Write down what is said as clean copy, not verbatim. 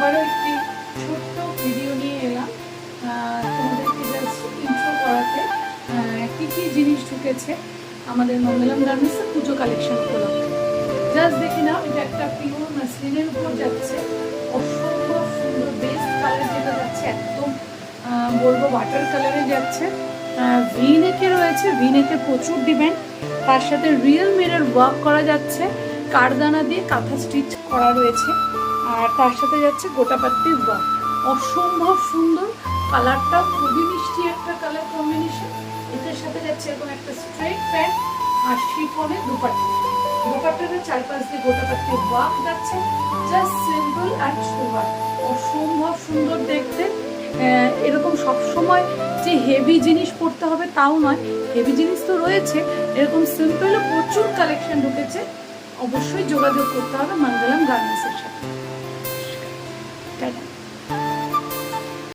আবারও একটি ছোট্ট ভিডিও নিয়ে এলাম তোমাদেরকে জাস্ট ইন্ট্রো করাতে। কী কী জিনিস ঢুকেছে আমাদের মঙ্গলম গার্মেন্টসে পুজো কালেকশন উপলক্ষে জাস্ট দেখে নাও। এটা একটা পিওর মাসলিনের উপর যাচ্ছে, অসম্ভব সুন্দর বেস্ট কালার যেটা যাচ্ছে, একদম বলবো ওয়াটার কালারে যাচ্ছে। ভি নেকে রয়েছে, ভি নেকে প্রচুর ডিমান্ড। তার সাথে রিয়েল মিরর ওয়ার্ক করা যাচ্ছে, কারদানা দিয়ে কাঁথা স্টিচ করা রয়েছে। আর তার সাথে যাচ্ছে গোটাপাত্তির ওয়ার্ক, অসম্ভব সুন্দর। কালারটা খুবই মিষ্টি একটা কালার কম্বিনেশন। এটার সাথে যাচ্ছে এরকম একটা স্ট্রেট প্যান্ট আর শিফনের দুপাট্টা। দুপাট্টাটা চারপাশ দিয়ে গোটাপাত্তির ওয়ার্ক যাচ্ছে, জাস্ট সিম্পল আর সোবার, অসম্ভব সুন্দর দেখতে। এরকম সবসময় যে হেভি জিনিস পরতে হবে তাও নয়, হেভি জিনিস তো রয়েছে, এরকম সিম্পলও প্রচুর কালেকশন ঢুকেছে। অবশ্যই যোগাযোগ করতে হবে মঙ্গলম গার্মেন্টসের সাথে।